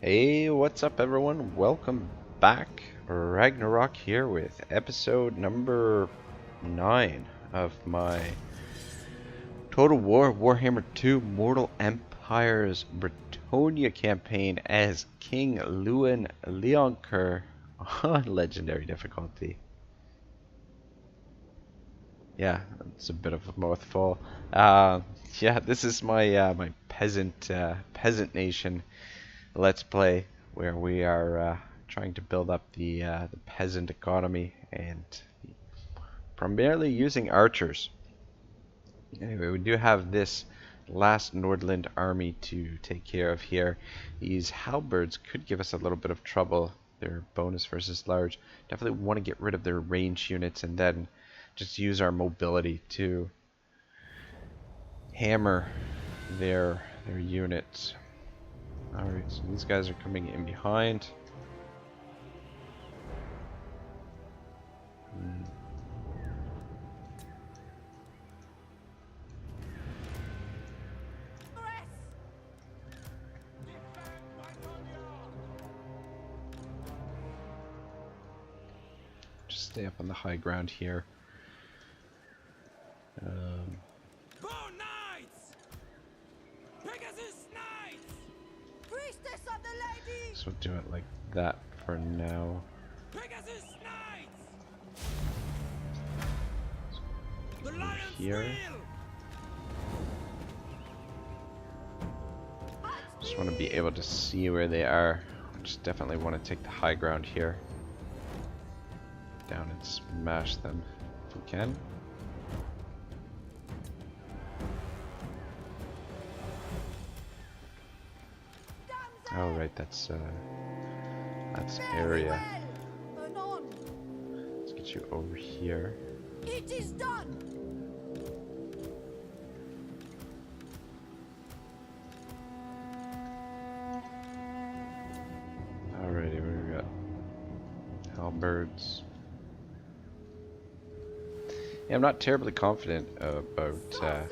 Hey, what's up everyone? Welcome back. Ragnarok here with episode number 9 of my Total War Warhammer 2 Mortal Empires Bretonnia campaign as King Louen Leoncoeur on legendary difficulty. Yeah, it's a bit of a mouthful. Yeah, this is my my peasant nation Let's Play, where we are trying to build up the peasant economy and primarily using archers. Anyway, we do have this last Nordland army to take care of here. These halberds could give us a little bit of trouble. They're bonus versus large. Definitely want to get rid of their range units and then just use our mobility to hammer their units. Alright, so these guys are coming in behind. Just stay up on the high ground here. So we'll do it like that for now. Over here. Just want to be able to see where they are. Just definitely want to take the high ground here. Down and smash them if we can. Oh right, that's area. Let's get you over here. It is done. Alrighty, what do we got? Halberds. Yeah, I'm not terribly confident about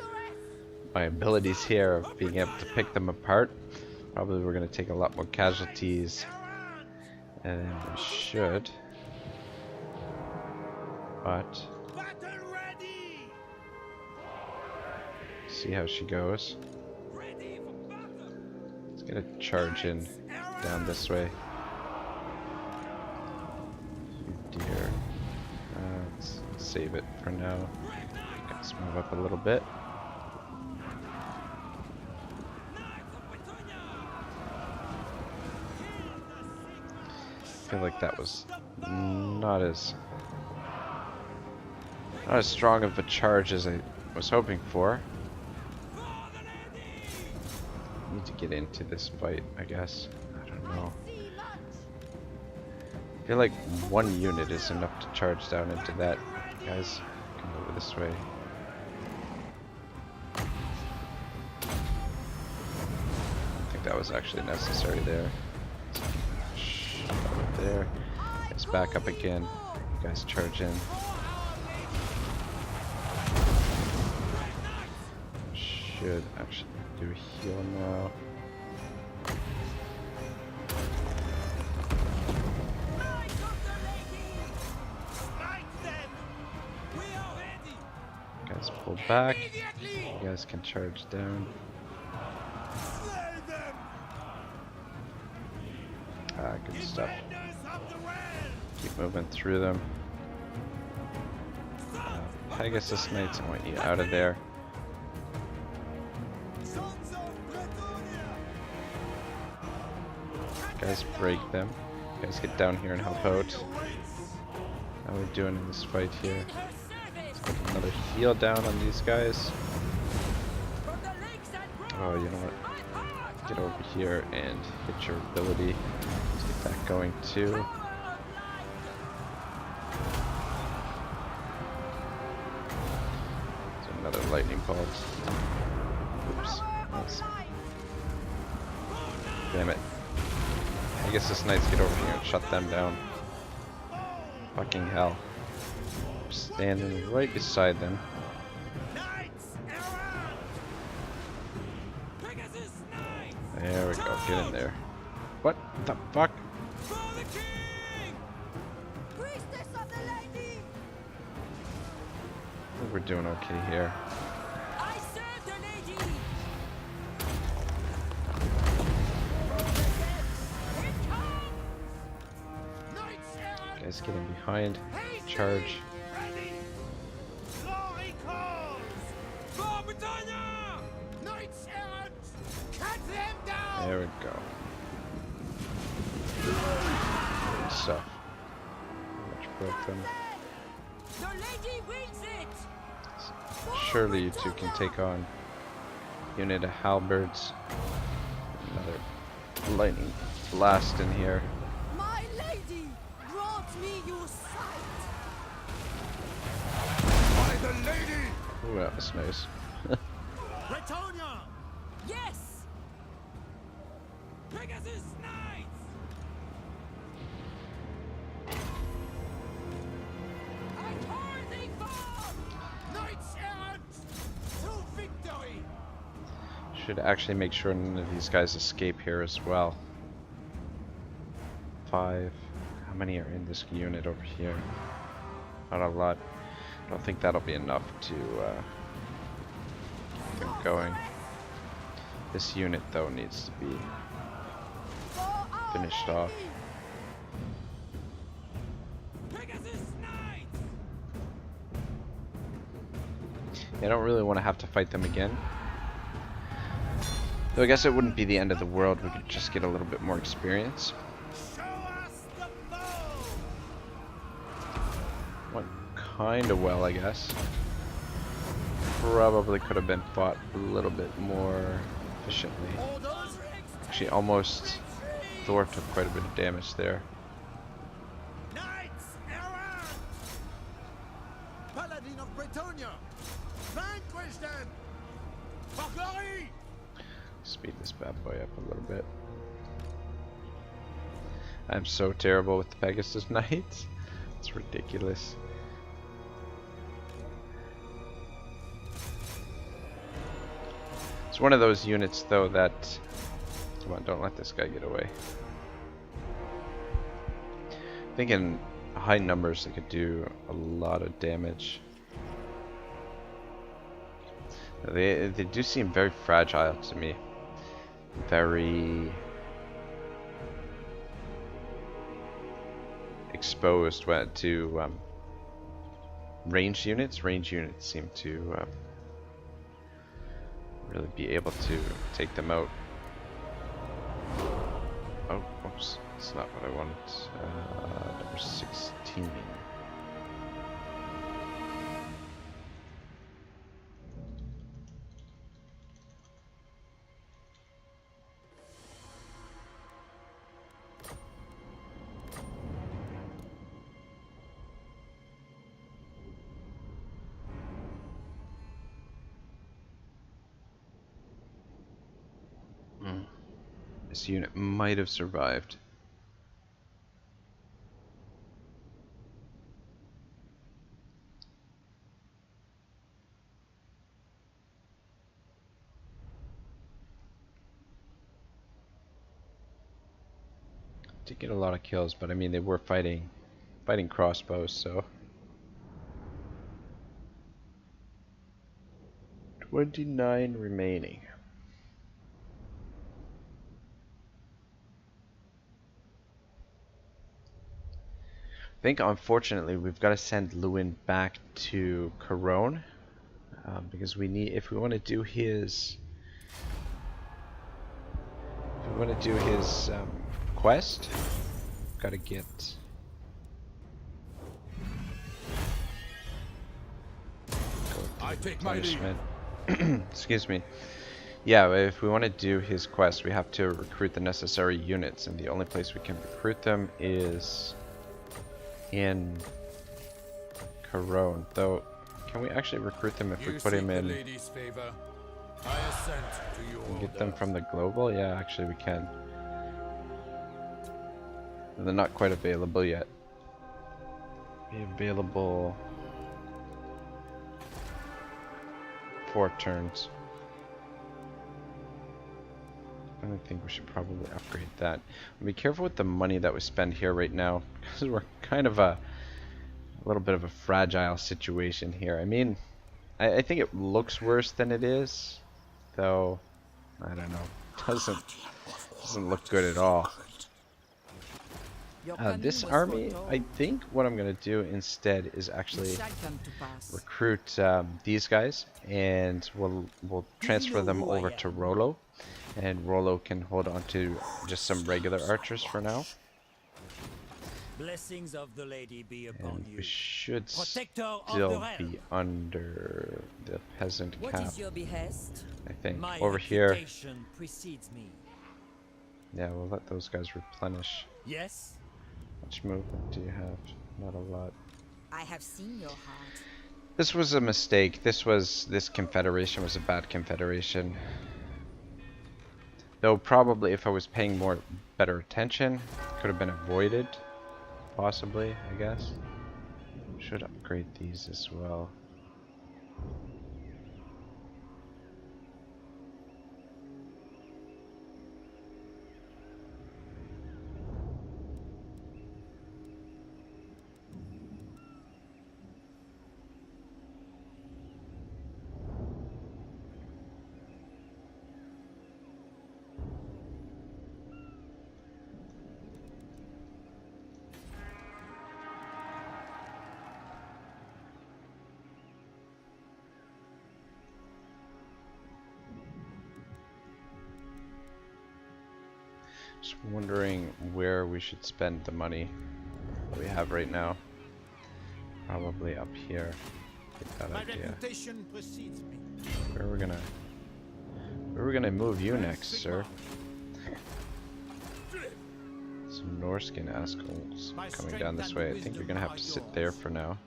my abilities here of being able to pick them apart. Probably we're going to take a lot more casualties than we should. But see how she goes. Let's get a charge in down this way. Oh dear. Let's save it for now. Let's move up a little bit. I feel like that was not as strong of a charge as I was hoping for. Need to get into this fight, I guess. I don't know. I feel like one unit is enough to charge down into that. Guys, come over this way. I don't think that was actually necessary there. There. Let's back up again. You guys charge in. Should actually do a heal now. You guys pull back. You guys can charge down. Good stuff. Keep moving through them. Pegasus Knights, I want you out of there. Guys, break them. Guys, get down here and help out. How are we doing in this fight here? Let's get another heal down on these guys. Oh, you know what? Get over here and hit your ability. Let's get that going too. Another lightning bolt. Oops. Nice. Damn it. I guess this Knights get over here and shut them down. Fucking hell. I'm standing right beside them. There we go, get in there. What the fuck? For the king! Priestess of the lady! I think we're doing okay here. I serve the lady! It comes! Knights errant! Guys getting behind. Haste Charge. thee! Ready! Glory calls! For Bretonnia! Knights errant! Cut them down! There we go. Good stuff. Much broken. The lady wins it! Surely you two can take on unit of halberds. Another lightning blast in here. My lady, grant me your sight. By the lady! Ooh, that was nice. Bretonnia! Yes! Pegasus Knights! I turn thee forth! Knights errant! To victory! Should actually make sure none of these guys escape here as well. 5. How many are in this unit over here? Not a lot. I don't think that'll be enough to get them going. This unit though needs to be For our finished lady. off. Pegasus Knights! I don't really want to have to fight them again. Though I guess it wouldn't be the end of the world. We could just get a little bit more experience. Show us the bow! Went kinda well, I guess. Probably could have been fought a little bit more efficiently. Orders! Actually, almost Thor took quite a bit of damage there. Knights errant! Paladin of Bretonnia! Vanquish them! For glory! Speed this bad boy up a little bit. I'm so terrible with the Pegasus Knights. It's ridiculous. It's one of those units though that... Come on, don't let this guy get away. I think in high numbers they could do a lot of damage. They do seem very fragile to me. Very exposed to ranged units. Ranged units seem to really be able to take them out. Oh, oops, that's not what I wanted. Number 16. This unit might have survived. Did get a lot of kills, but I mean they were fighting crossbows, so 29 remaining. I think unfortunately we've got to send Louen back to Corone because we need, if we want to do his quest, we've got to get I take my leave. punishment. Excuse me. Yeah, if we want to do his quest, we have to recruit the necessary units, and the only place we can recruit them is in Corone. Though, can we actually recruit them if we put him in and get them from the global? Yeah, actually we can. They're not quite available yet. Be available 4 turns. I think we should probably upgrade that. Be careful with the money that we spend here right now, because we're kind of a little bit of a fragile situation here. I mean, I think it looks worse than it is, though. I don't know. Doesn't look good at all. This army, I think what I'm gonna do instead is actually recruit these guys, and we'll transfer them over to Rollo, and Rollo can hold on to just some regular archers for now. Blessings of the lady be upon And you. we should Protector of still the realm. be under the peasant What cap, is your behest? I think. My Over here, reputation precedes me. yeah, we'll let those guys replenish. Yes? How much movement do you have? Not a lot. I have seen your heart. This was a mistake. This confederation was a bad confederation. Though probably if I was paying better attention, could have been avoided. Possibly, I guess. Should upgrade these as well. Just wondering where we should spend the money that we have right now. Probably up here. Get that My idea. reputation precedes me. Where are we gonna move you next, sir? Some Norskin Ascals coming down this way. I think you're gonna have to sit there for now.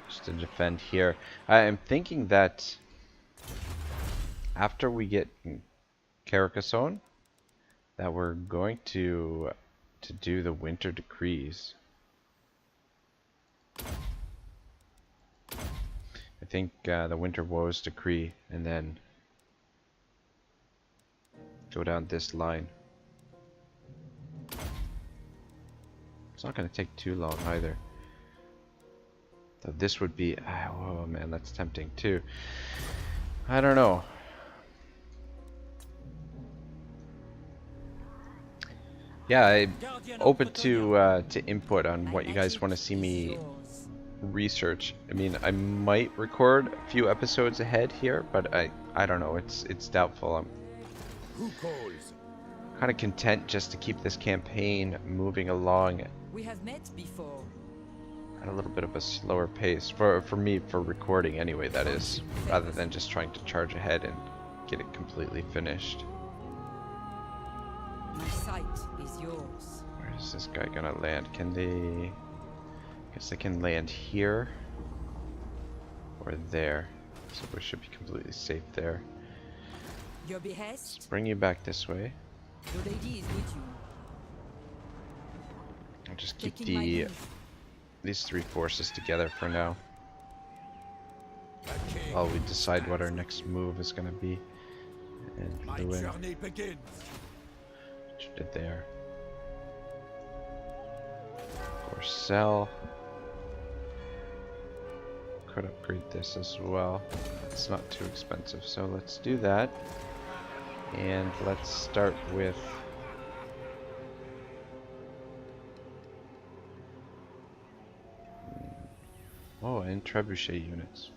Just to defend here. I am thinking that after we get Carcassonne, that we're going to do the winter decrees. I think the winter woes decree, and then go down this line. It's not going to take too long either. Though this would be, oh man, that's tempting too. I don't know. Yeah, I'm open to input on what you guys want to see me research. I mean, I might record a few episodes ahead here, but I don't know. It's doubtful. I'm Who calls? kind of content just to keep this campaign moving along We have met before. at a little bit of a slower pace for me, for recording anyway, that is, rather than just trying to charge ahead and get it completely finished. My sight is yours. Where is this guy gonna land? Can they... I guess they can land here or there, so we should be completely safe there. Your behest? Let's bring you back this way. The lady is with you. I'll just keep Taking my leave. these three forces together for now, The king. while we decide what our next move is gonna be. And My Louen, journey begins. what you did there. Of course, sell. Could upgrade this as well. It's not too expensive, so let's do that. And let's start with and trebuchet units.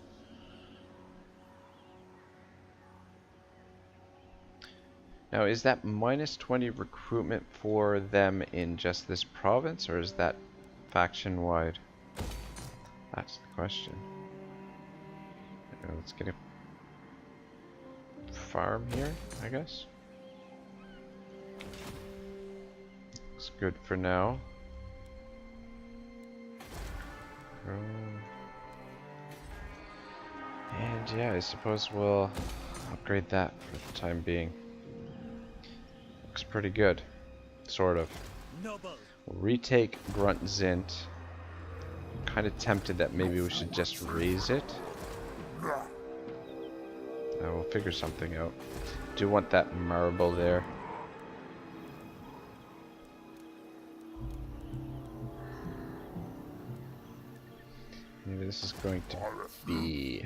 Now, is that minus 20 recruitment for them in just this province, or is that faction wide? That's the question. Let's get a farm here, I guess. Looks good for now. And yeah, I suppose we'll upgrade that for the time being. Looks pretty good, sort of. Noble. We'll retake Grunt Zint. Kind of tempted that maybe we should just raise it. We'll figure something out. do want that marble there. Maybe this is going to be...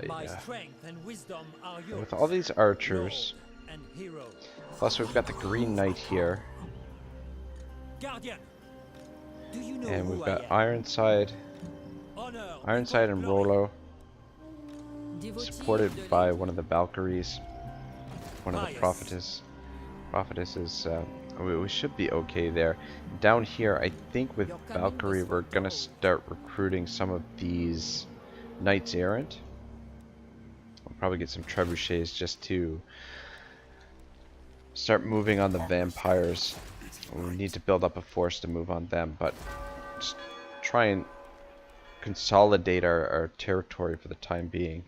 My yeah. strength and wisdom are yours. With all these archers, Lord and hero. plus we've got the Green Knight here, Guardian. Do you know and who we've I got am? Ironside, Honor Ironside and glory. Rollo, Devotee of supported the by Lady. one of the Valkyries, one of the Pious. prophetesses. We should be okay there. Down here, I think with Your coming Valkyrie, was we're gonna foretold. start recruiting some of these Knights Errant. We'll probably get some trebuchets just to start moving on the vampires. We need to build up a force to move on them, but just try and consolidate our territory for the time being.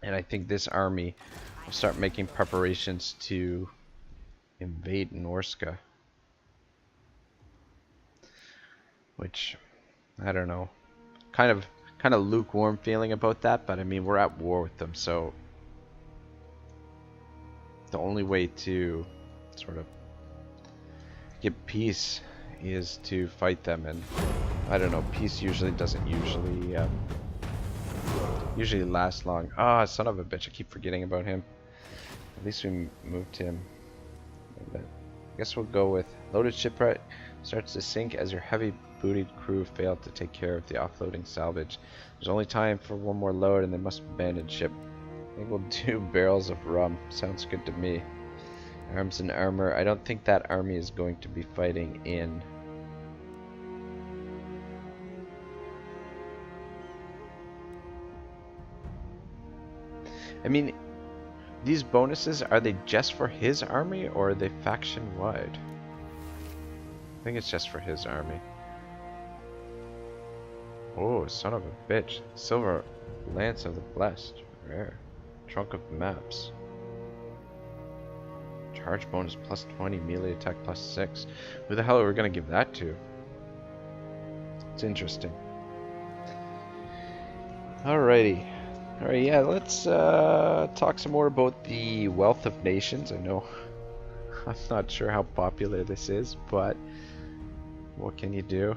And I think this army will start making preparations to invade Norska. Which, I don't know. Kind of lukewarm feeling about that, but I mean, we're at war with them, so the only way to sort of get peace is to fight them, and I don't know, peace usually doesn't usually last long. Ah, son of a bitch, I keep forgetting about him. At least we moved him. But I guess we'll go with loaded shipwreck starts to sink as your heavy booted crew failed to take care of the offloading salvage. There's only time for one more load and they must abandon ship. I think we'll do barrels of rum. Sounds good to me. Arms and armor. I don't think that army is going to be fighting in... I mean, these bonuses, are they just for his army or are they faction-wide? I think it's just for his army. Oh, son of a bitch. Silver Lance of the Blessed. Rare. Trunk of Maps. Charge bonus plus 20, melee attack plus 6. Who the hell are we going to give that to? It's interesting. Alrighty. Alright, yeah, let's talk some more about the Wealth of Nations. I know I'm not sure how popular this is, but what can you do?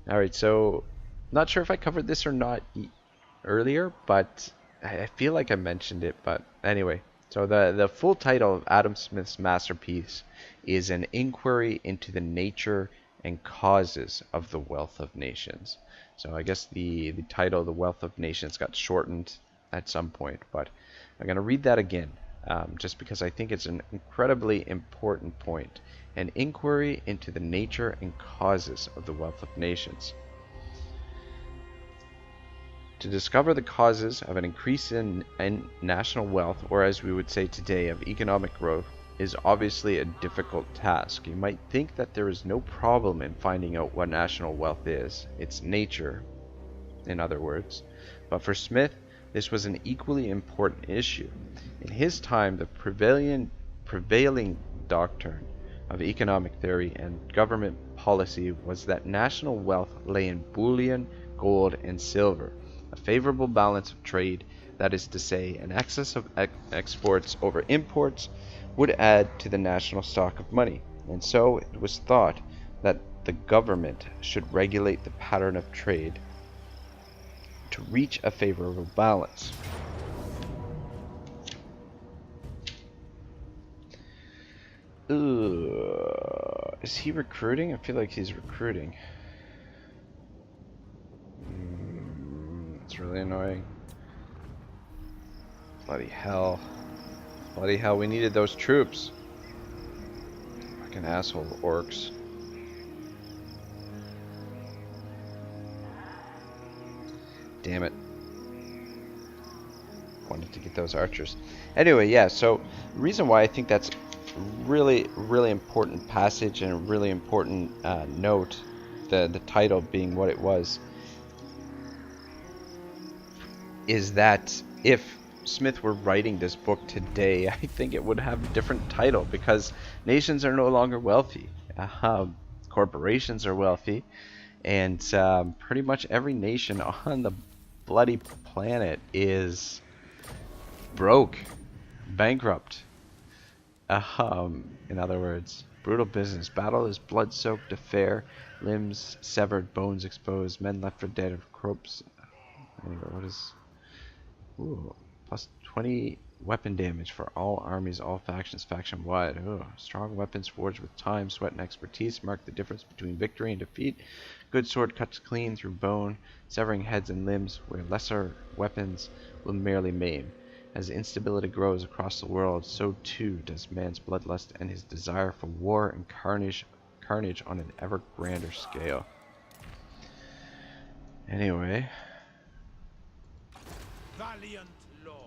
Alright, so not sure if I covered this or not earlier, but I feel like I mentioned it, but anyway. So the full title of Adam Smith's masterpiece is An Inquiry into the Nature and Causes of the Wealth of Nations. So I guess the title, The Wealth of Nations, got shortened at some point, but I'm going to read that again, just because I think it's an incredibly important point. An inquiry into the nature and causes of the wealth of nations. To discover the causes of an increase in national wealth, or as we would say today, of economic growth, is obviously a difficult task. You might think that there is no problem in finding out what national wealth is, its nature, in other words. But for Smith, this was an equally important issue. In his time, the prevailing doctrine of economic theory and government policy was that national wealth lay in bullion, gold, and silver, a favorable balance of trade, that is to say, an excess of exports over imports, would add to the national stock of money, and so it was thought that the government should regulate the pattern of trade to reach a favorable balance. Is he recruiting? I feel like he's recruiting. It's really annoying. Bloody hell. Bloody hell, we needed those troops. Fucking asshole orcs. Damn it. Wanted to get those archers. Anyway, yeah, so the reason why I think that's really important passage and a really important note, the title being what it was, is that if Smith were writing this book today, I think it would have a different title, because nations are no longer wealthy. Corporations are wealthy, and pretty much every nation on the bloody planet is broke, bankrupt. In other words, brutal business. Battle is blood-soaked affair. Limbs severed, bones exposed, men left for dead, or corpse. Anyway, what is? Ooh, plus 20 weapon damage for all armies, all factions, faction-wide. Oh, strong weapons forged with time, sweat, and expertise mark the difference between victory and defeat. Good sword cuts clean through bone, severing heads and limbs, where lesser weapons will merely maim. As instability grows across the world, so too does man's bloodlust and his desire for war and carnage on an ever grander scale. Anyway. Valiant lord.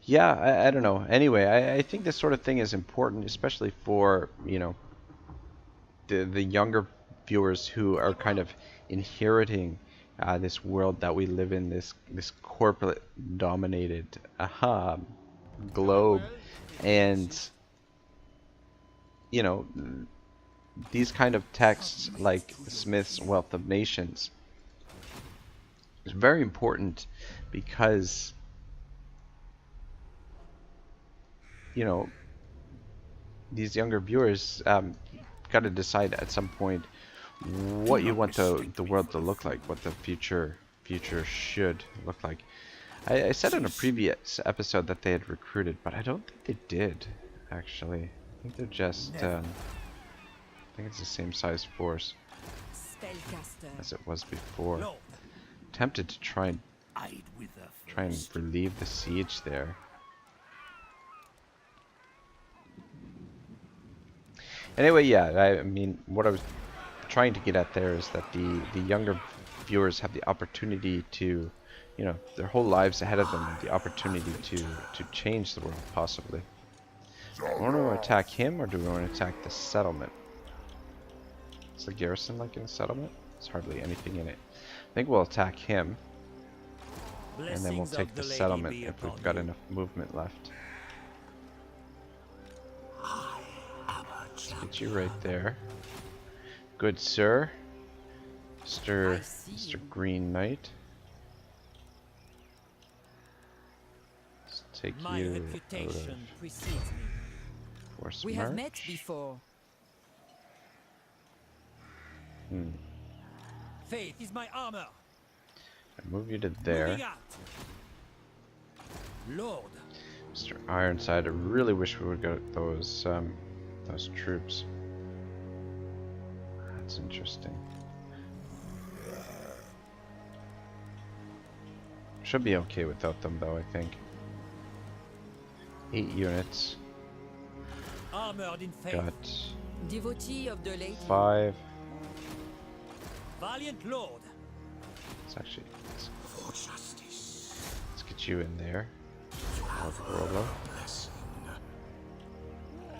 Yeah, I don't know. Anyway, I think this sort of thing is important, especially for, you know, the younger viewers who are kind of inheriting this world that we live in, this corporate dominated globe, and you know, these kind of texts like Smith's Wealth of Nations is very important because, you know, these younger viewers got to decide at some point what you want the world to look like, what the future should look like. I said in a previous episode that they had recruited, but I don't think they did, actually. I think they're just, I think it's the same size force as it was before. Lord, Tempted to try and relieve the siege there. Anyway, yeah, I mean, what I was trying to get at there is that the younger viewers have the opportunity to, you know, their whole lives ahead of them, the opportunity to change the world, possibly. Do we want to attack him, or do we want to attack the settlement? Is the garrison like in a settlement? There's hardly anything in it. I think we'll attack him, and then we'll take the settlement if we've got enough movement left. Let's get you right there. Good sir. Mr. Green Knight. Let's take my you reputation precedes me. Force We march. have met before. Faith is my armor. I move you to there. Moving out. Lord, Mr. Ironside, I really wish we would get those troops. That's interesting. Should be okay without them though, I think. 8 units. armored in faith. Got Devotee of the lady. 5. Valiant Lord. Let's actually let's get you in there. Rolo.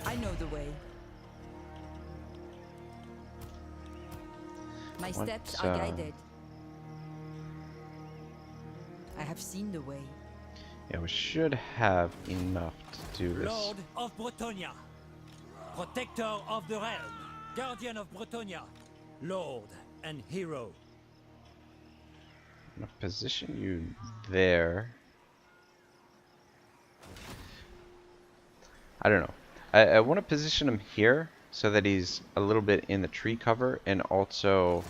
I know the way. My What, steps are guided. I have seen the way. Yeah, we should have enough to do this. Lord of Bretonnia. Protector of the realm. Guardian of Bretonnia. Lord and hero. I'm gonna position you there. I don't know. I want to position him here so that he's a little bit in the tree cover and also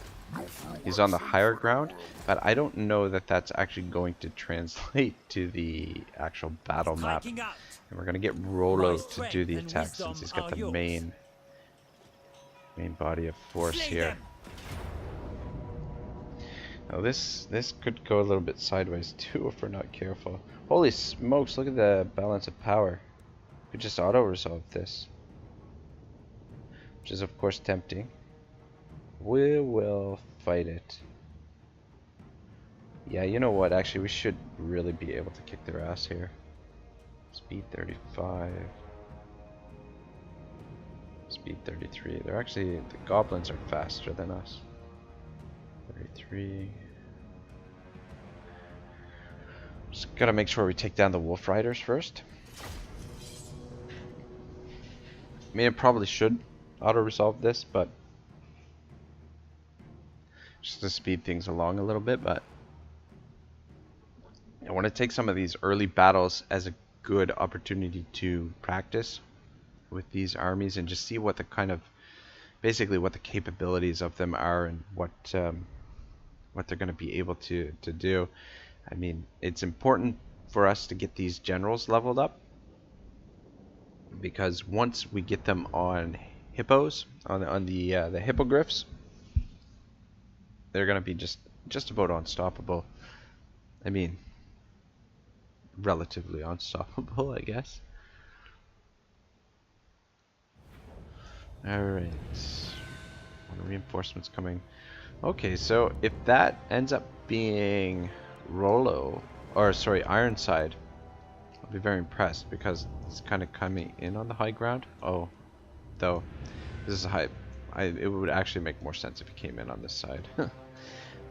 he's on the higher ground, but I don't know that that's actually going to translate to the actual battle map. Striking out. And we're going to get Rolo to do the attack since he's got the main body of force Slay here. them. Now this could go a little bit sideways too if we're not careful. Holy smokes, look at the balance of power. We could just auto-resolve this. Which is of course tempting. We will fight it. Yeah, you know what, actually we should really be able to kick their ass here. Speed 35. Speed 33. They're actually, the goblins are faster than us. 33. Just gotta make sure we take down the wolf riders first. I mean, it probably should auto-resolve this, but just to speed things along a little bit, but I want to take some of these early battles as a good opportunity to practice with these armies and just see what the kind of, basically what the capabilities of them are and what they're going to be able to do. I mean, it's important for us to get these generals leveled up, because once we get them on hippos, on the hippogriffs, they're going to be just about unstoppable. I mean, relatively unstoppable, I guess. Alright. Reinforcements coming. Okay, so if that ends up being Ironside, I'll be very impressed, because it's kind of coming in on the high ground. Oh, though, this is a high. It would actually make more sense if he came in on this side.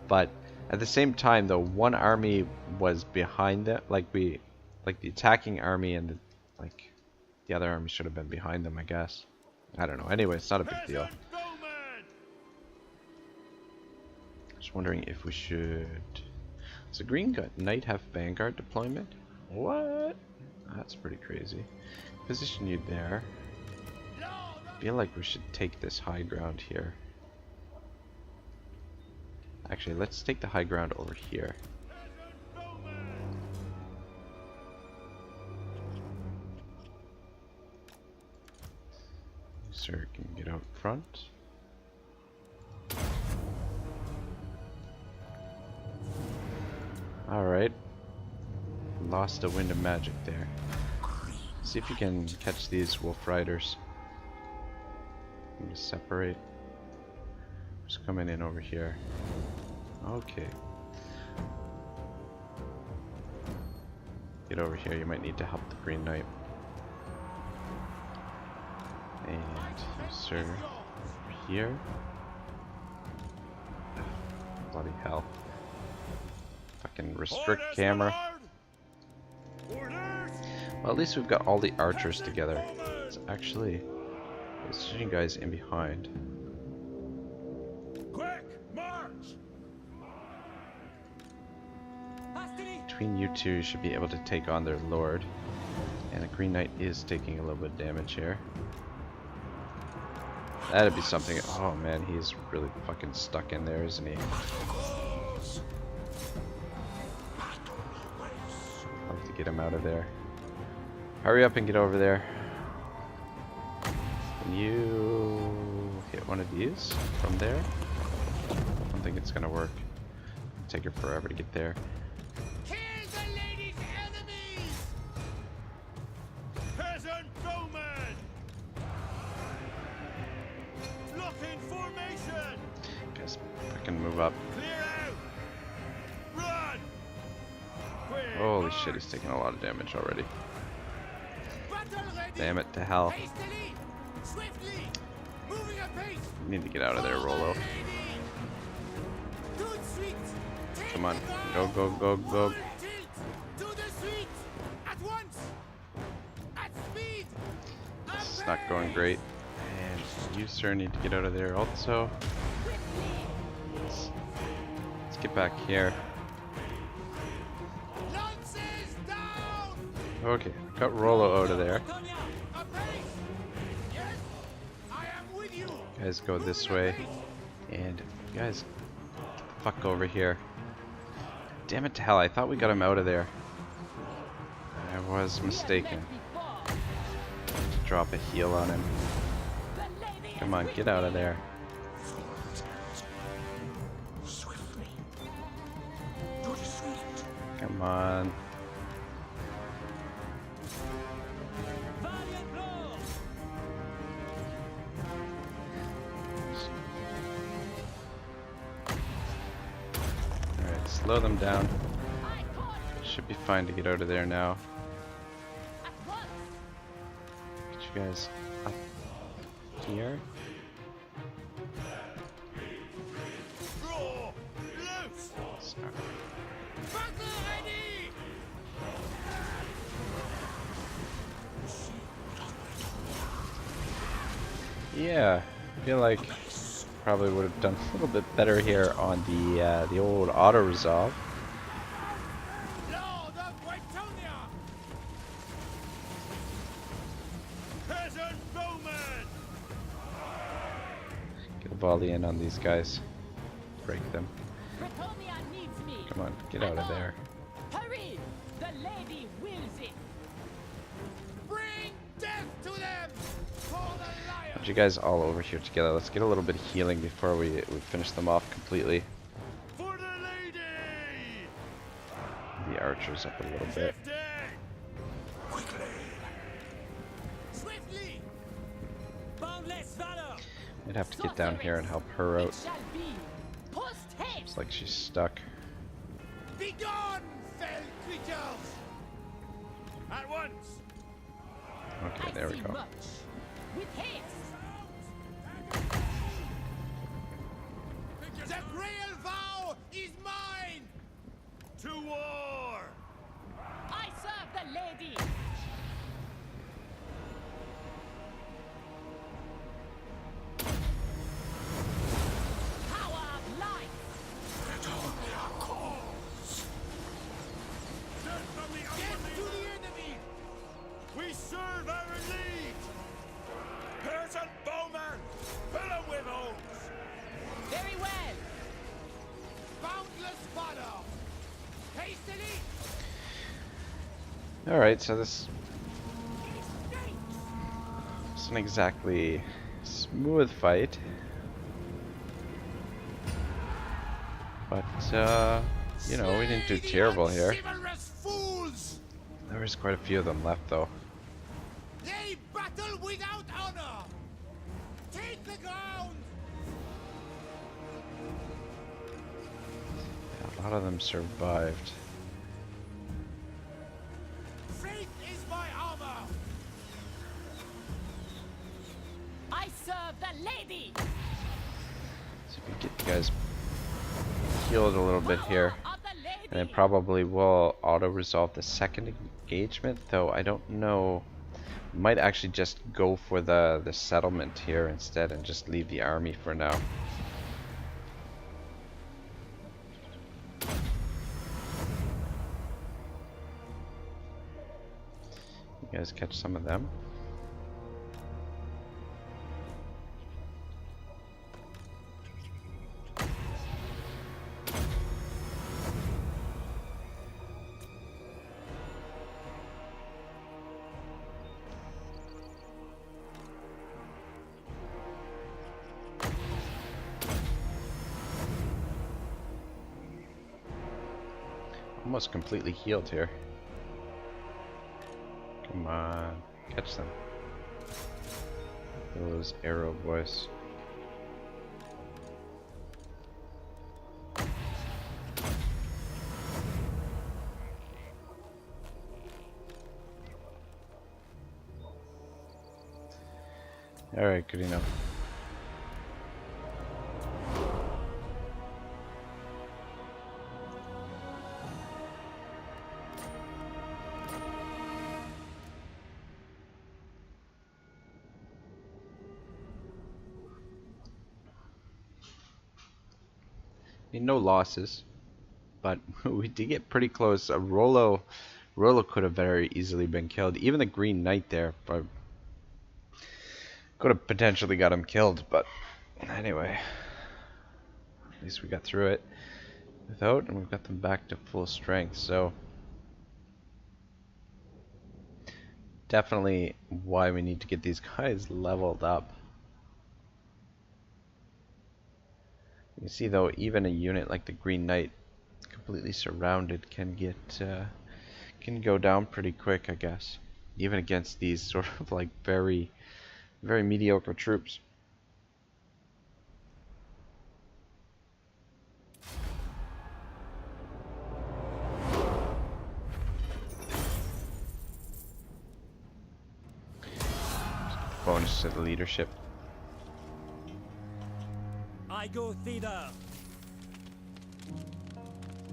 But at the same time, though, one army was behind it, like the attacking army, and the other army should have been behind them, I guess. I don't know. Anyway, it's not a big deal. Just wondering if we should. Does the Green Knight have Vanguard deployment? What? That's pretty crazy. Position you there. I feel like we should take this high ground here. Actually, let's take the high ground over here. Sir can get out front. Alright. Lost a wind of magic there. See if you can catch these wolf riders. I'm gonna separate. Just coming in over here. Okay. Get over here, you might need to help the Green Knight. And you, sir, over here. Bloody hell. Fucking restrict camera. Well, at least we've got all the archers together. It's actually position guys in behind. Quick, march! Between you two, you should be able to take on their lord. And the Green Knight is taking a little bit of damage here. That'd be something. Oh man, he's really fucking stuck in there, isn't he? I'll have to get him out of there. Hurry up and get over there. Can you hit one of these from there? I don't think it's gonna work. It'll take her forever to get there. Kill the lady's enemies! Peasant bowmen! Lock in formation! Guys, freaking move up. Clear out! Run! Quick, Holy march! shit, he's taking a lot of damage already. Battle ready! Damn it to hell. Hastily! Swiftly! Moving apace! You need to get out of there, Rollo. Come on. Go, go, go, go. To the street! At once! At speed! This is not going great. And you, sir, need to get out of there also. Let's get back here. Lances down! Okay, got Rollo out of there. Apace! Yes! I am with you! Guys, go this way. And you guys, get the fuck over here. Damn it to hell, I thought we got him out of there. I was mistaken. Drop a heal on him. Come on, get out of there. Come on. Alright, slow them down. Should be fine to get out of there now. Get you guys up here. Draw! Loose! Sorry. Battle ready! Yeah, I feel like probably would have done a little bit better here on the old auto resolve. Lord Peasant bowman! Get a volley in on these guys. Break them. Bretonnia needs me. Come on, get out of there. Hurry! The lady wills it. Bring death to them! For the lion! Put you guys all over here together. Let's get a little bit of healing before we finish them off completely. For the lady! The archers up a little bit. Quickly! Swiftly! Boundless valor! I'd have to get down here and help her It out. shall be. Post haste! It's like she's stuck. Be gone, fell creatures! At once! Okay, I there we see go. much. With haste! The Grail vow is mine! To war! I serve the lady! Power of life! Get to the enemy! We serve our elite! Peasant bowman! Fill 'em with oaths! Very well! Boundless valor! Hastily! Alright, so this isn't exactly smooth fight. But, you know, we didn't do terrible here. Chivalrous fools! There was quite a few of them left, though. They battle without honor! Take the ground! A lot of them survived. Faith is my armor! I serve the lady! So if we get you guys healed a little bit here, Power of the lady! and it probably will auto-resolve the second engagement, though I don't know. Might actually just go for the settlement here instead and just leave the army for now. You guys catch some of them. Almost completely healed here. Come on, catch them. Those arrow boys. Alright, good enough. No losses, but we did get pretty close. Rollo could have very easily been killed. Even the Green Knight there, but could have potentially got him killed. But anyway, at least we got through it without, and we've got them back to full strength. So definitely why we need to get these guys leveled up. You can see though, even a unit like the Green Knight, completely surrounded, can go down pretty quick, I guess. Even against these sort of like very mediocre troops. Bonus to the leadership. I go thither.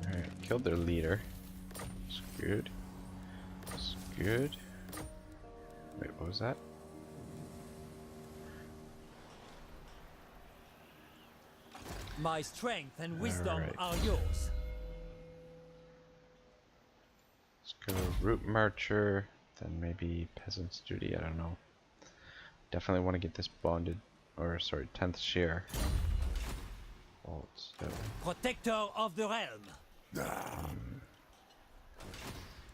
Alright, killed their leader. That's good. That's good. Wait, what was that? My strength and wisdom Alright. are yours. Let's go Root Marcher, then maybe Peasant's Duty, I don't know. Definitely want to get this bonded, or sorry, 10th share. Bolts, so. Protector of the realm.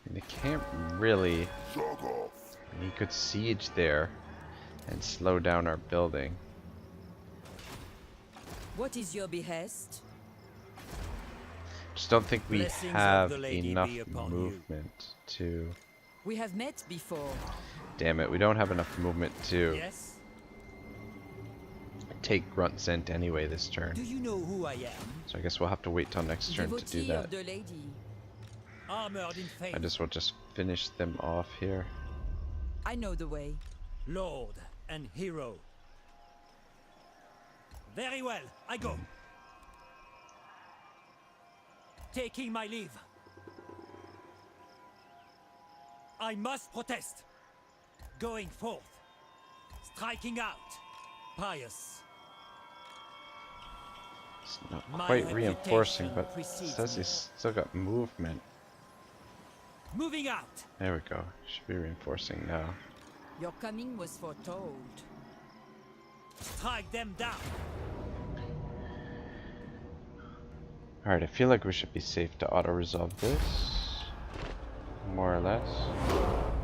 And they can't really. You could siege there and slow down our building. What is your behest? Just don't think we Blessings of have the lady enough be upon movement to. We have met before. Damn it, we don't have enough movement to Yes? take Grunt Zent anyway this turn. Do you know who I am? So I guess we'll have to wait till next turn to do Devotee that. of the lady. Armored in faith. I just will just finish them off here. I know the way. Lord and hero. Very well, I go. Taking my leave. I must protest. Going forth. Striking out. Pious. It's not My quite reinforcing, reputation but it precedes says me. he's still got movement. Moving out. There we go. Should be reinforcing now. Your coming was foretold. Strike them down. Alright, I feel like we should be safe to auto-resolve this. More or less.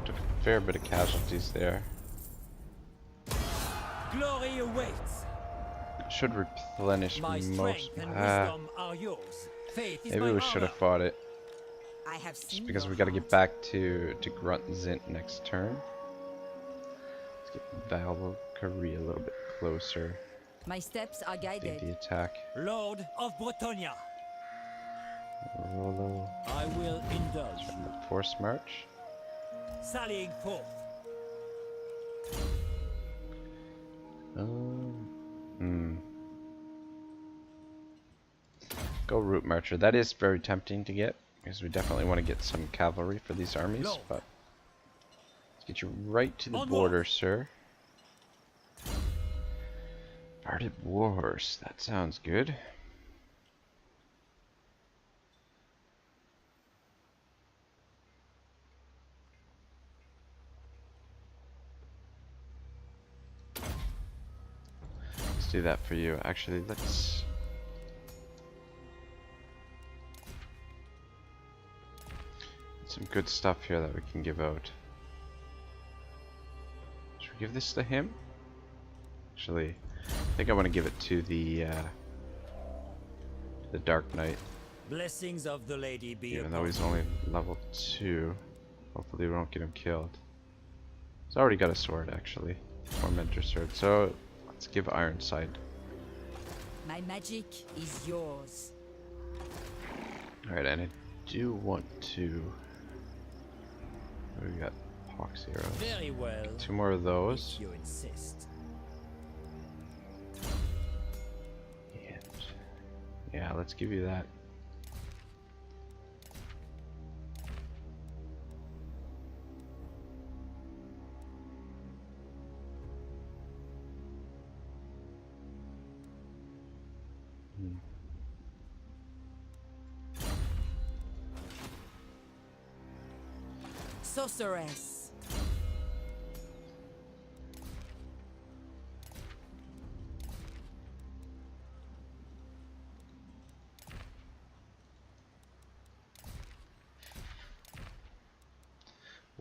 Took a fair bit of casualties there. Glory awaits. Should replenish My most. strength and wisdom are yours. Faith is Maybe my we should have armor. fought it. I have Just seen because your we gotta heart. get back to Grunt Zint next turn. Let's get Valkyrie a little bit closer. My steps are Lead guided. the attack. Lord of Bretonnia. Rolo. I will indulge you. Force march. Sallying forth. Go Root Marcher. That is very tempting to get, because we definitely want to get some cavalry for these armies, No. but let's get you right to the Onward. border, sir. Barded Warhorse. That sounds good. Let's do that for you. Actually, let's... some good stuff here that we can give out. Should we give this to him? Actually, I think I want to give it to the Dark Knight, Blessings of the lady be even upon though he's you. only level 2. Hopefully we don't get him killed. He's already got a sword, actually. Tormentor sword. So let's give Ironside. My magic is yours. Alright, and I do want to... we got pox arrows. Very well. 2 more of those. If you insist. And yeah, let's give you that. Sorceress.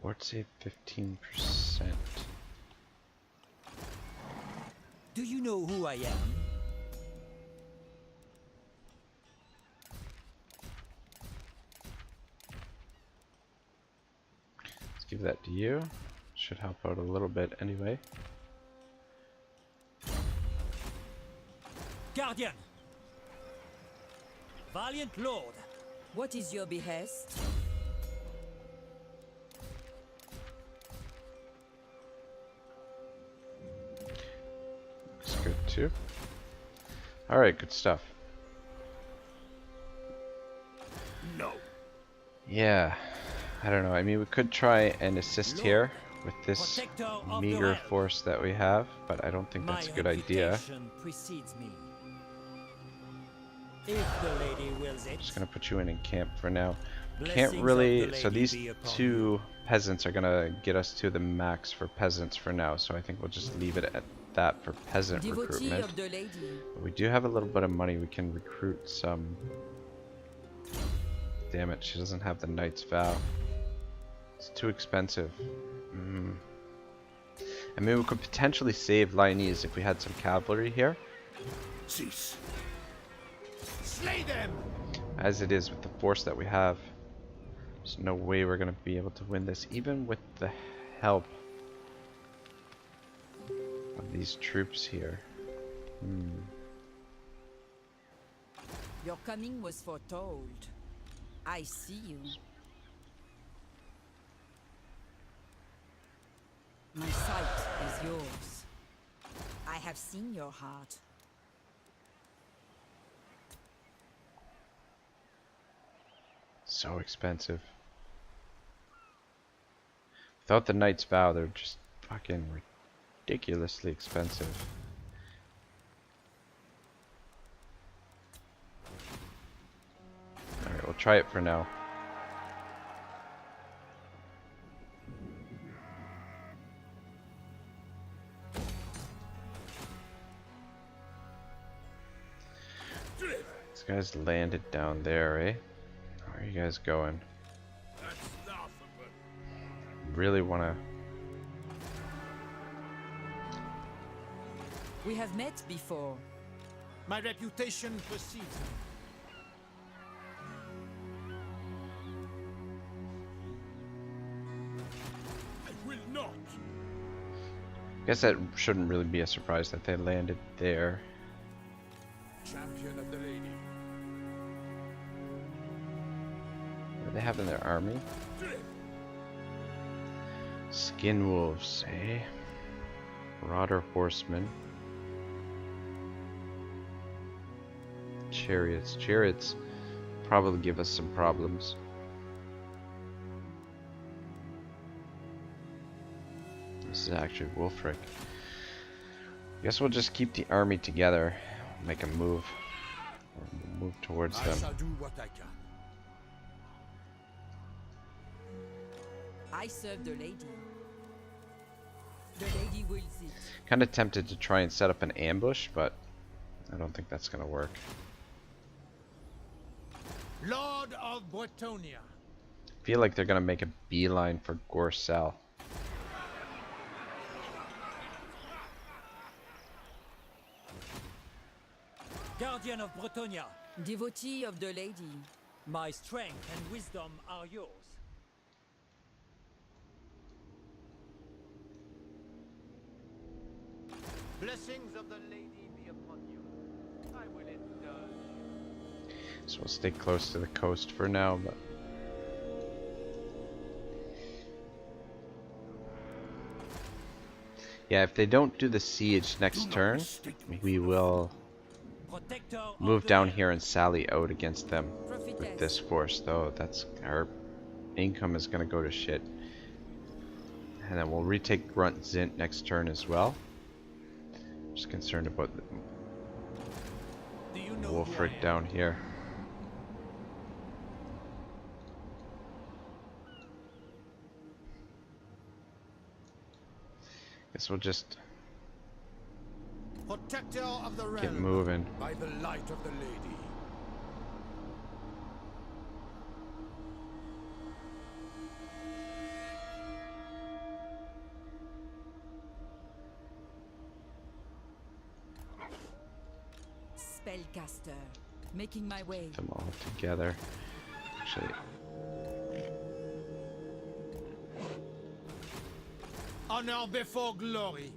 Ward save 15%. Do you know who I am? Let's give that to you. Should help out a little bit anyway. Guardian. Valiant Lord. What is your behest? Looks good too. Alright, good stuff. No. Yeah, I don't know. I mean, we could try and assist here with this Protector of the meager realm. force that we have, but I don't think that's a good idea. reputation precedes me. If the lady wills it. Just gonna put you in camp for now. Can't Blessings of really. the So lady these be upon two peasants are gonna get us to the max for peasants for now. So I think we'll just leave it at that for peasant Devotee recruitment. of the lady. We do have a little bit of money. We can recruit some. Damn it, she doesn't have the Knight's Vow. It's too expensive. I mean, we could potentially save Lyonese if we had some cavalry here. Cease. Slay them! As it is with the force that we have, there's no way we're going to be able to win this, even with the help of these troops here. Your coming was foretold. I see you. My sight is yours. I have seen your heart. So expensive. Without the Knight's Vow, they're just fucking ridiculously expensive. Alright, we'll try it for now. These guys landed down there, eh? Where are you guys going? That's laughable. Really wanna... We have met before. My reputation precedes me. I will not. Guess that shouldn't really be a surprise that they landed there. Champion of the lady. What do they have in their army? Skin wolves, eh? Marauder horsemen. Chariots. Chariots probably give us some problems. This is actually Wulfric. Guess we'll just keep the army together. Make a move. Or we'll move towards I them. shall do what I can. I serve the lady. The lady wills it. Kind of tempted to try and set up an ambush, but I don't think that's gonna work. Lord of Bretonnia. Feel like they're gonna make a beeline for Gorsel. Guardian of Bretonnia, Devotee of the lady. my strength and wisdom are yours. Blessings of the lady be upon you. I will indulge. So we'll stay close to the coast for now, but yeah, if they don't do the siege next turn, we will Protector of move the down realm. here and sally out against them with Prophetess. this force, though. That's our income is gonna go to shit. And then we'll retake Grunt Zint next turn as well. Just concerned about the Do you know who I Wulfric am? down here. Guess we'll just Protector of the realm. get moving. By the light of the lady. Spellcaster. Making my way. Them all together. Actually, Honor before glory.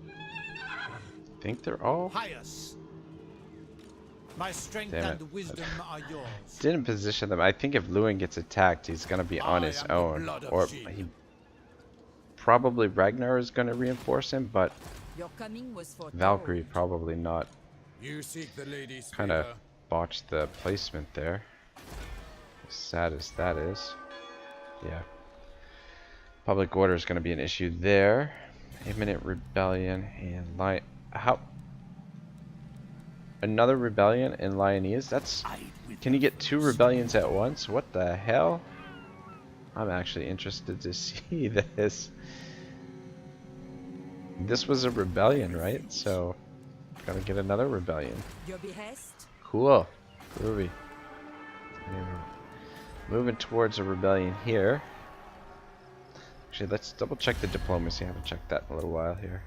I think they're all Pious. My strength Damn it. and wisdom are yours. didn't position them. I think if Louen gets attacked, he's gonna be on I his am the own, blood of or sheep. he probably Ragnar is gonna reinforce him, but Your coming was foretold. Valkyrie probably not. You seek the lady's Kind of favor. botched the placement there. As sad as that is. Yeah. Public order is going to be an issue there. Imminent rebellion and how? Another rebellion in Lyonese? That's. Can you get two rebellions at once? What the hell? I'm actually interested to see this. This was a rebellion, right? So, gotta get another rebellion. Your behest? Cool. Groovy. Moving towards a rebellion here. Actually, let's double check the diplomacy. I haven't checked that in a little while here.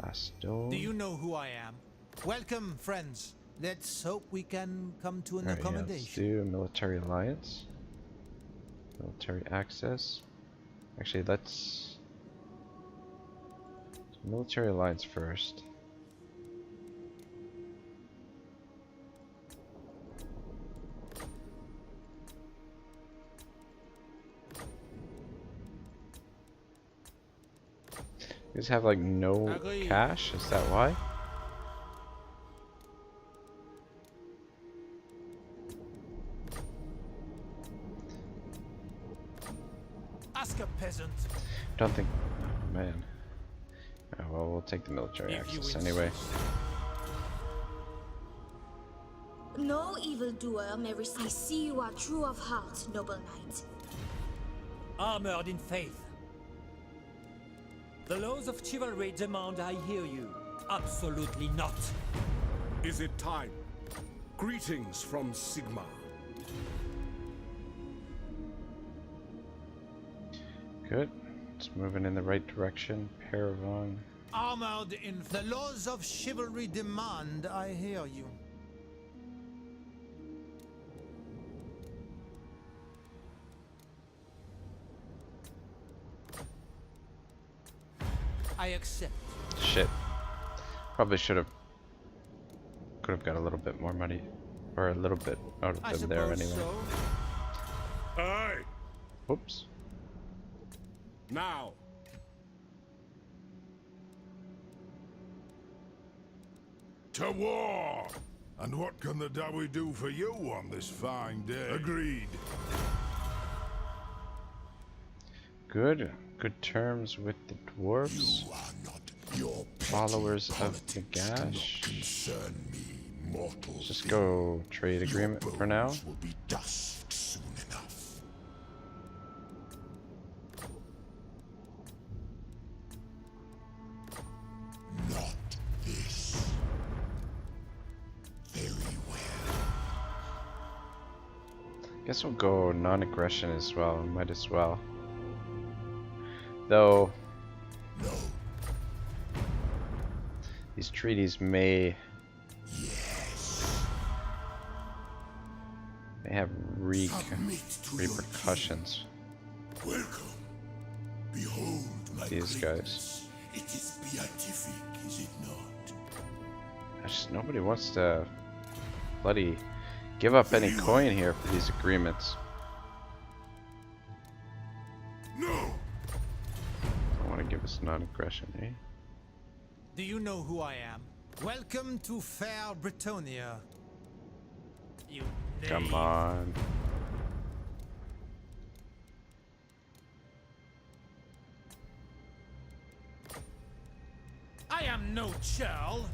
Bastion. Do you know who I am? Welcome, friends. Let's hope we can come to an Alright, yeah, let's accommodation. do military alliance. Military access. Actually, let's do military alliance first. You guys have like no Agreed. cash? Is that why? Ask a peasant. Don't think. Oh, man. Oh, well, we'll take the military If you access insist. anyway. No evildoer may receive. I see you are true of heart, noble knight. Armored in faith. The laws of chivalry demand I hear you. Absolutely not. Is it time? Greetings from Sigma. Good. It's moving in the right direction. Paragon. Armored in the laws of chivalry demand I hear you. I accept. Shit. Probably could have got a little bit more money, or a little bit out I of them there suppose anyway. so. Aye. Whoops. Now. To war! And what can the Dawi do for you on this fine day? Agreed. Good. Good terms with the dwarves. You are not your Followers petty of the politics do not Gash. concern me, mortal Just thing. go trade Your agreement for now. bones will be dust soon enough. Not this. Very well. Guess we'll go non-aggression as well. Might as well. Though No. these treaties may have Submit to your repercussions. king. Welcome. Behold my These greatness. It is beatific, is it not? Nobody wants to bloody give up any coin here for these agreements. No. I want to give us non-aggression, eh? Do you know who I am? Welcome to fair Bretonnia. You Come knave. on. I am no churl.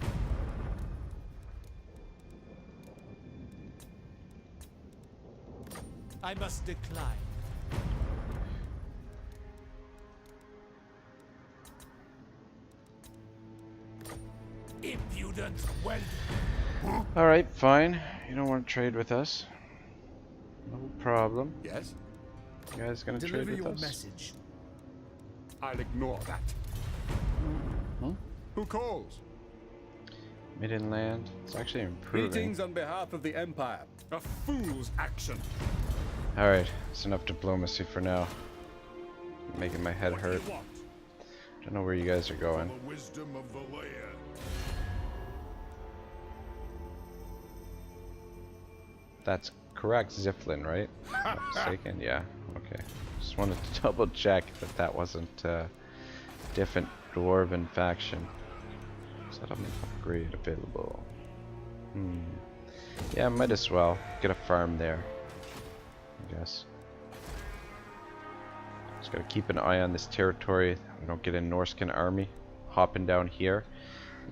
I must decline. Impudent well. Alright, fine. You don't want to trade with us. No problem. Yes? You guys gonna Deliver trade your with us? message. I'll ignore that. Who calls? Midland. It's actually improving. Greetings on behalf of the Empire. A fool's action. Alright, it's enough diplomacy for now. Making my head What do hurt. you want? Don't know where you guys are going. The wisdom of the layer. That's correct, Ziflin, right? If I'm not mistaken, yeah. Okay. Just wanted to double check that that wasn't a different dwarven faction. Settlement upgrade available. Yeah, might as well get a farm there, I guess. Just gotta keep an eye on this territory. We don't get a Norscan army hopping down here,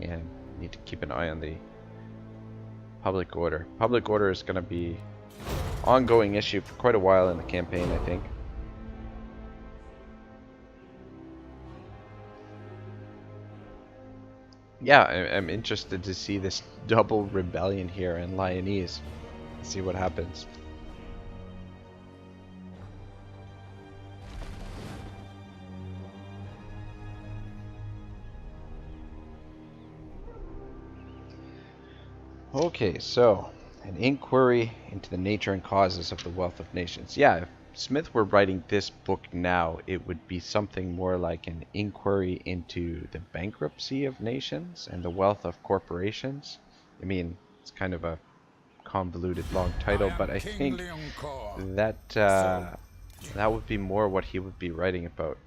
and need to keep an eye on the public order. Public order is gonna be ongoing issue for quite a while in the campaign, I think. Yeah, I'm interested to see this double rebellion here in Lyonese. See what happens. Okay, so an inquiry into the nature and causes of the wealth of nations. Yeah, if Smith were writing this book now, it would be something more like an inquiry into the bankruptcy of nations and the wealth of corporations. I mean, it's kind of a convoluted long title, but I King think Leoncoeur. that that would be more what he would be writing about.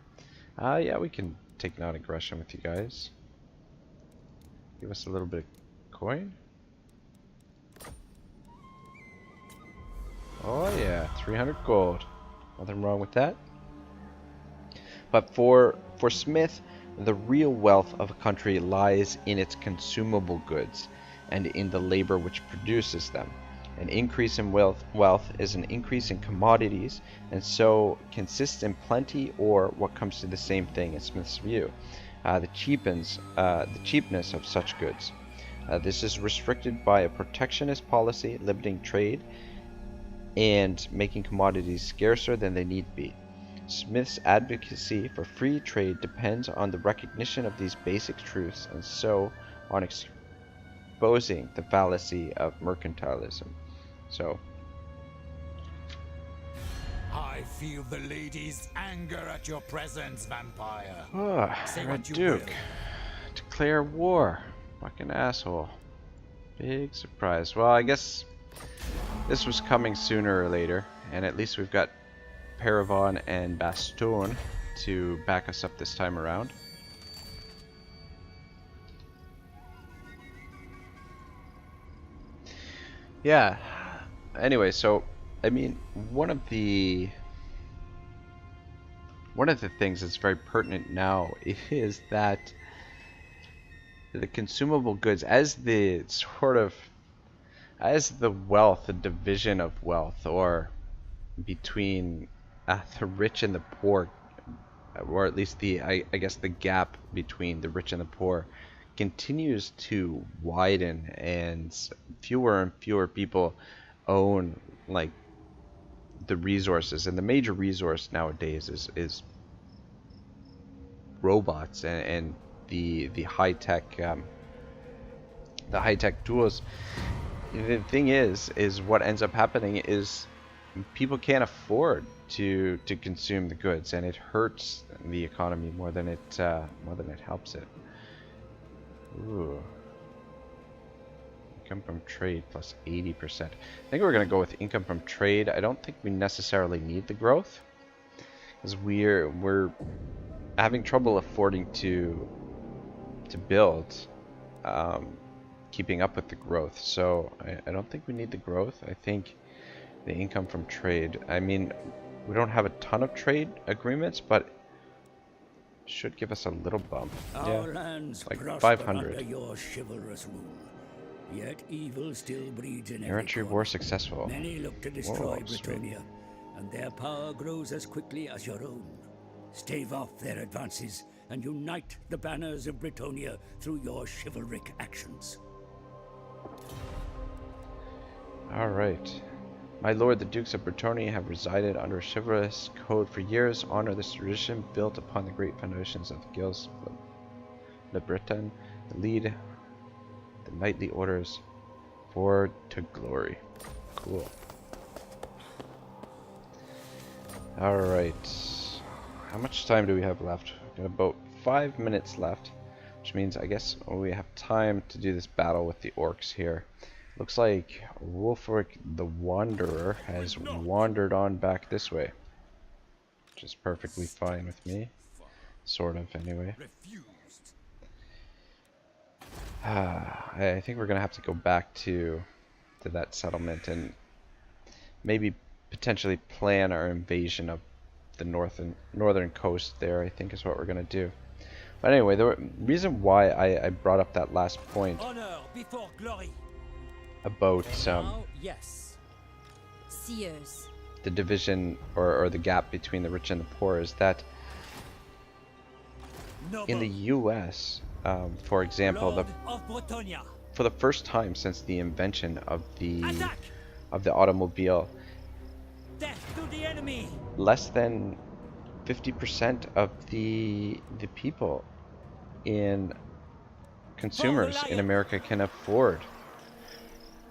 Yeah, we can take non-aggression with you guys. Give us a little bit of coin. Oh yeah, 300 gold. Nothing wrong with that. But for Smith, the real wealth of a country lies in its consumable goods and in the labor which produces them. An increase in wealth is an increase in commodities, and so consists in plenty, or what comes to the same thing in Smith's view, the cheapness of such goods. This is restricted by a protectionist policy limiting trade and making commodities scarcer than they need be. Smith's advocacy for free trade depends on the recognition of these basic truths, and so on exposing the fallacy of mercantilism. So, I feel the lady's anger at your presence, vampire. Say Red what you Duke, will. declare war. Fucking asshole. Big surprise. Well, I guess this was coming sooner or later, and at least we've got Paravon and Baston to back us up this time around. Yeah. Anyway, so I mean, one of the things that's very pertinent now is that the consumable goods, as the wealth, the division of wealth, or between the rich and the poor, or at least I guess the gap between the rich and the poor continues to widen, and fewer people own like the resources, and the major resource nowadays is robots and the high tech tools. The thing is what ends up happening is people can't afford to consume the goods, and it hurts the economy more than it helps it. Ooh. Income from trade plus 80%. I think we're gonna go with income from trade. I don't think we necessarily need the growth, because we're having trouble affording to build, keeping up with the growth. So I don't think we need the growth. I think the income from trade. I mean, we don't have a ton of trade agreements, but should give us a little bump. Our lands like prosper 500. under your chivalrous rule. Yet evil still breeds in every Errantry corner. war successful. Many look to destroy Whoa, sweet. Bretonnia, and their power grows as quickly as your own. Stave off their advances and unite the banners of Bretonnia through your chivalric actions. Alright. My lord, the Dukes of Bretonnia have resided under a chivalrous code for years. Honor this tradition built upon the great foundations of the guilds of Le Breton. Lead the knightly orders forward to glory. Cool. Alright. How much time do we have left? We've got about 5 minutes left, which means I guess we have time to do this battle with the orcs here. Looks like Wulfric the Wanderer has wandered on back this way, which is perfectly fine with me. Sort of, anyway. I think we're gonna have to go back to that settlement and maybe potentially plan our invasion of the northern coast there. I think is what we're gonna do. But anyway, the reason why I brought up that last point Honor before glory. about Now, yes. Seers. the division or the gap between the rich and the poor is that in the U.S., for example, Lord of Bretonnia. for the first time since the invention of the automobile, Death to the enemy. less than 50% of the people in consumers in America can afford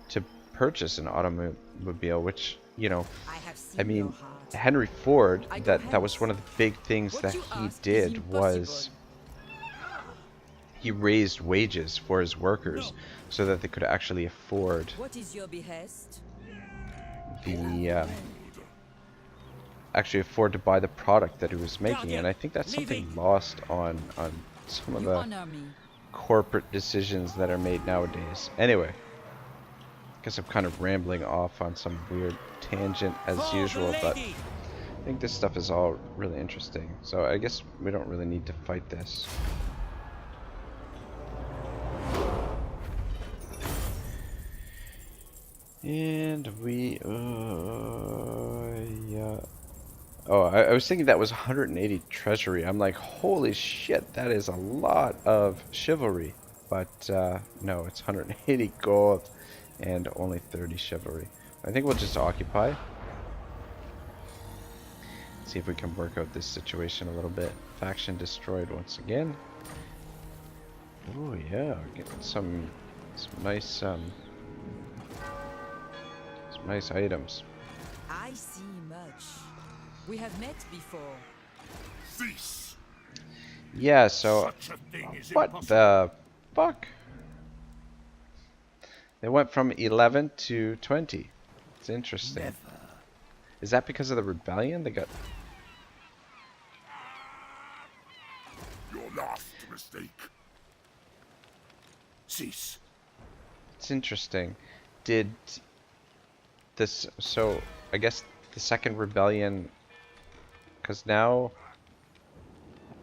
to purchase an automobile, which, you know, I have seen I your mean, heart. Henry Ford, I go that was hence. one of the big things What that you he ask is did was impossible. he raised wages for his workers so that they could actually afford What is your behest? the actually afford to buy the product that he was making. Guardian, And I think that's something leaving. lost on some of You the honor me. corporate decisions that are made nowadays. Anyway, guess I'm kind of rambling off on some weird tangent as For the usual, but lady. I think this stuff is all really interesting. So I guess we don't really need to fight this. And we, yeah. Oh, I was thinking that was 180 treasury. I'm like, holy shit, that is a lot of chivalry. But no, it's 180 gold and only 30 chivalry. I think we'll just occupy. See if we can work out this situation a little bit. Faction destroyed once again. Oh yeah, we're getting some nice nice items. I see much. We have met before. Cease! Yeah, so Such a thing is what impossible. the fuck? They went from 11 to 20. It's interesting. Is that because of the rebellion? They got Your last mistake. Cease. It's interesting. Did this, so I guess the second rebellion, because now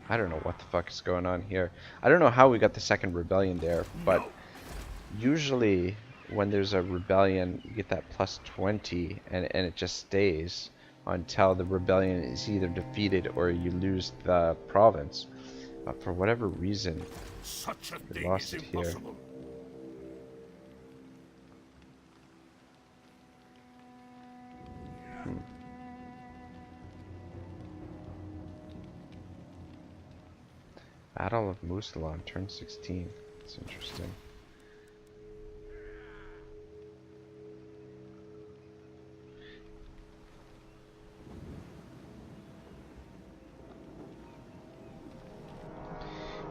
I don't know what the fuck is going on here. I don't know how we got the second rebellion there, but usually when there's a rebellion you get that plus 20 and it just stays until the rebellion is either defeated or you lose the province. But for whatever reason Such a we thing lost is it here. impossible. Battle of Musalon, turn 16. It's interesting.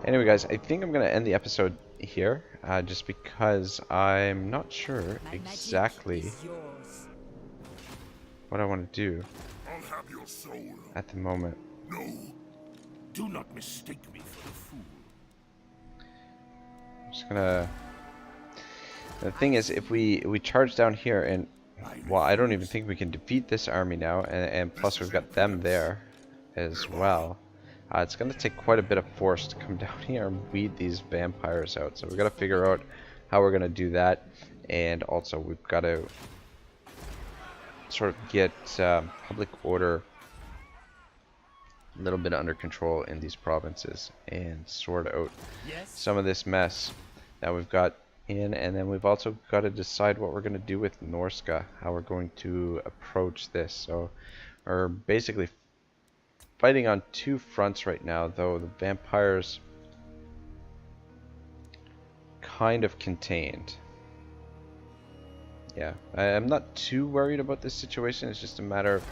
Anyway, guys, I think I'm going to end the episode here, just because I'm not sure My magic exactly is yours. what I want to do I'll have your soul. at the moment. No. Do not mistake me for a fool. I'm just gonna. The thing is, if we charge down here, and well, I don't even think we can defeat this army now, and plus we've got them there as well. It's gonna take quite a bit of force to come down here and weed these vampires out. So we've got to figure out how we're gonna do that, and also we've got to sort of get public order a little bit under control in these provinces and sort out some of this mess that we've got in, and then we've also got to decide what we're going to do with Norska, how we're going to approach this. So we're basically fighting on two fronts right now, though the vampires kind of contained. Yeah, I'm not too worried about this situation. It's just a matter of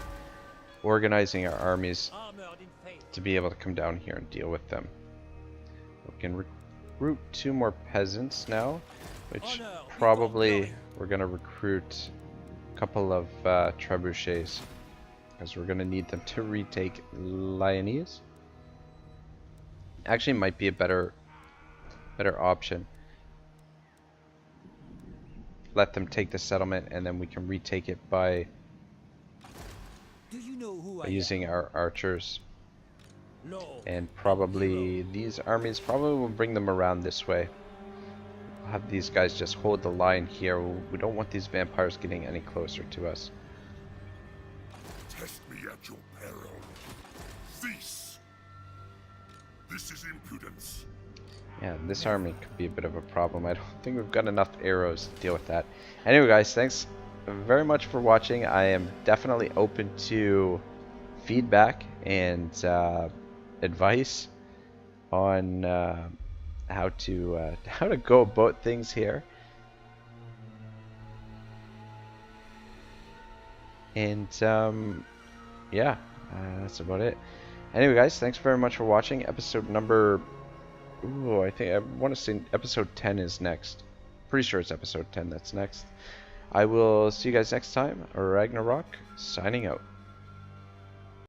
organizing our armies to be able to come down here and deal with them. We can recruit 2 more peasants now, which probably we're going to recruit a couple of trebuchets, because we're going to need them to retake Lyonese. Actually, might be a better option. Let them take the settlement, and then we can retake it by using our archers. And probably these armies probably will bring them around this way. We'll have these guys just hold the line here. We don't want these vampires getting any closer to us. test me at your peril. This is impudence. Yeah, this army could be a bit of a problem. I don't think we've got enough arrows to deal with that. Anyway, guys, thanks very much for watching. I am definitely open to feedback and advice on how to go about things here. And yeah, that's about it. Anyway, guys, thanks very much for watching. Episode number... Ooh, I want to say episode 10 is next. Pretty sure it's episode 10 that's next. I will see you guys next time. Ragnarok, signing out.